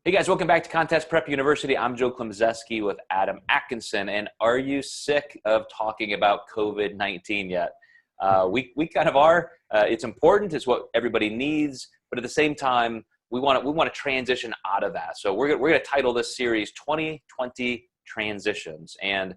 Hey guys, welcome back to Contest Prep University. I'm Joe Klemczewski with Adam Atkinson. And are you sick of talking about COVID-19 yet? We kind of are. It's important. It's what everybody needs. But at the same time, we want to transition out of that. So we're going to title this series 2020 Transitions. And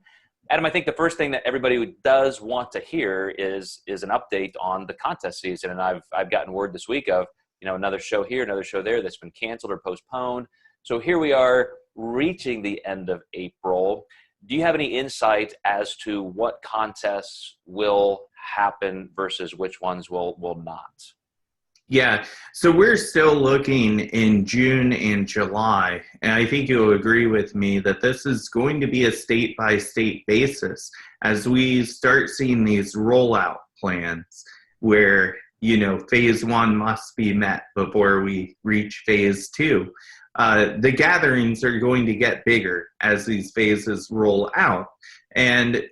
Adam, I think the first thing that everybody does want to hear is an update on the contest season. And I've gotten word this week of, another show here, another show there that's been canceled or postponed. So here we are reaching the end of April. Do you have any insight as to what contests will happen versus which ones will not? Yeah, so we're still looking in June and July, and I think you'll agree with me that this is going to be a state-by-state basis as we start seeing these rollout plans where, phase one must be met before we reach phase two. The gatherings are going to get bigger as these phases roll out. And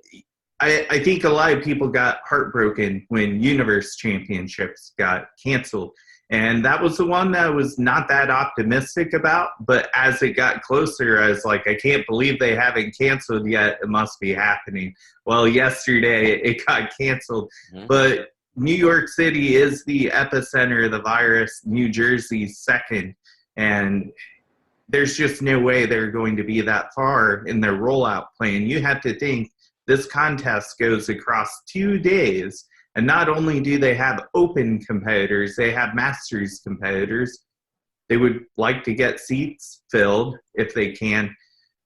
I think a lot of people got heartbroken when Universe Championships got canceled. And that was the one that I was not that optimistic about. But as it got closer, I was like, I can't believe they haven't canceled yet. It must be happening. Well, yesterday it got canceled. Mm-hmm. But New York City is the epicenter of the virus. New Jersey's second. And there's just no way they're going to be that far in their rollout plan. You have to think this contest goes across 2 days. And not only do they have open competitors, they have masters competitors. They would like to get seats filled if they can.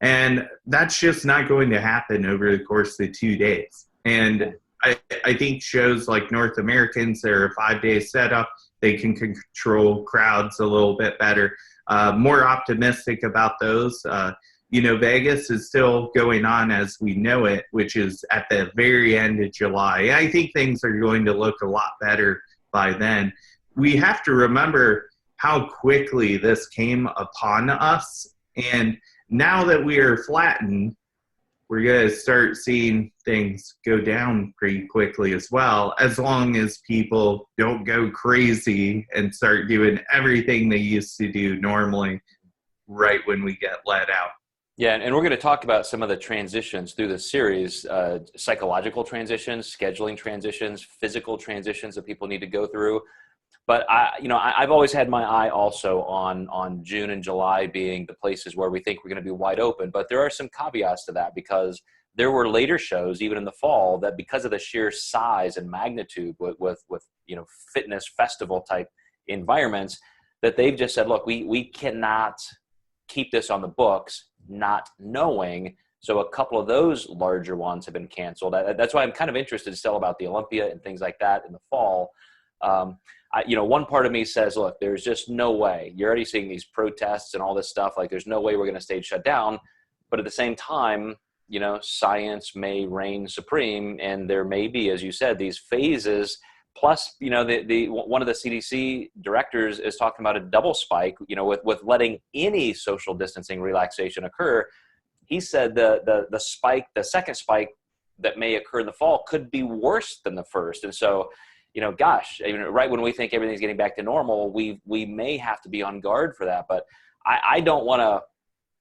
And that's just not going to happen over the course of 2 days. And I think shows like North Americans, they're a 5-day setup. They can control crowds a little bit better. More optimistic about those. Vegas is still going on as we know it, which is at the very end of July. I think things are going to look a lot better by then. We have to remember how quickly this came upon us. And now that we are flattened, we're going to start seeing things go down pretty quickly as well, as long as people don't go crazy and start doing everything they used to do normally right when we get let out. Yeah, and we're going to talk about some of the transitions through this series, psychological transitions, scheduling transitions, physical transitions that people need to go through. But I've always had my eye also on June and July being the places where we think we're going to be wide open. But there are some caveats to that, because there were later shows, even in the fall, that because of the sheer size and magnitude with fitness festival type environments, that they've just said, look, we cannot keep this on the books, not knowing. So a couple of those larger ones have been canceled. That's why I'm kind of interested still about the Olympia and things like that in the fall. One part of me says, look, there's just no way. You're already seeing these protests and all this stuff. Like, there's no way we're going to stay shut down. But at the same time, science may reign supreme, and there may be, as you said, these phases. Plus, one of the CDC directors is talking about a double spike, with letting any social distancing relaxation occur. He said the second spike that may occur in the fall could be worse than the first. And so, right when we think everything's getting back to normal, we may have to be on guard for that. But I don't want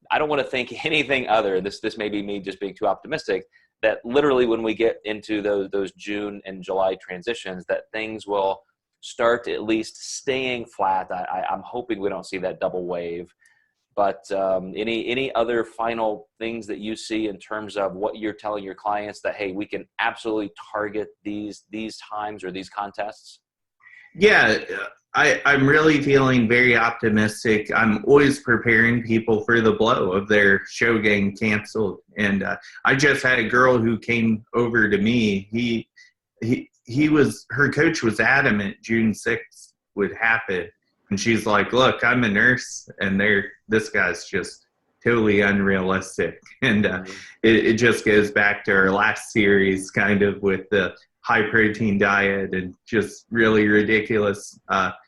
to think anything other. This may be me just being too optimistic, that literally when we get into those June and July transitions, that things will start at least staying flat. I'm hoping we don't see that double wave. But any other final things that you see in terms of what you're telling your clients that, hey, we can absolutely target these times or these contests? Yeah, I'm really feeling very optimistic. I'm always preparing people for the blow of their show getting canceled. And I just had a girl who came over to me. Her coach was adamant June 6th would happen. And she's like, look, I'm a nurse, and this guy's just totally unrealistic. And it just goes back to our last series, kind of with the high-protein diet and just really ridiculous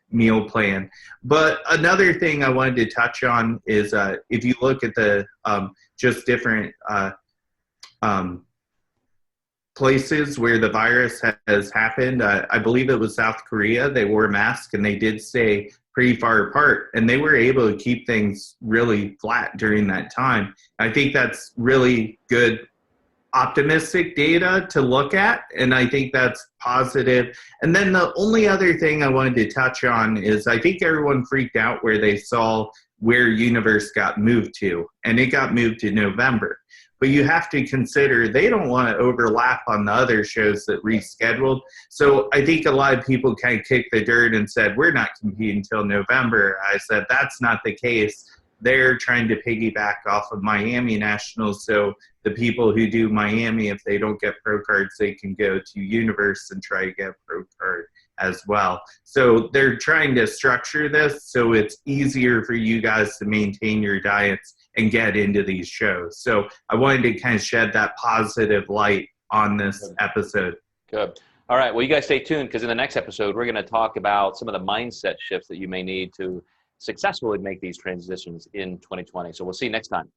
meal plan. But another thing I wanted to touch on is if you look at the just different places where the virus has happened. I believe it was South Korea. They wore masks and they did stay pretty far apart, and they were able to keep things really flat during that time. I think that's really good, optimistic data to look at, and I think that's positive. And then the only other thing I wanted to touch on is I think everyone freaked out where they saw where Universe got moved to, and it got moved to November. But you have to consider they don't want to overlap on the other shows that rescheduled. So I think a lot of people kind of kicked the dirt and said, we're not competing until November. I said, that's not the case. They're trying to piggyback off of Miami Nationals. So the people who do Miami, if they don't get pro cards, they can go to Universe and try to get a pro card as well. So they're trying to structure this so it's easier for you guys to maintain your diets and get into these shows. So I wanted to kind of shed that positive light on this episode. Good. All right. Well, you guys stay tuned, because in the next episode, we're going to talk about some of the mindset shifts that you may need to successfully make these transitions in 2020. So we'll see you next time.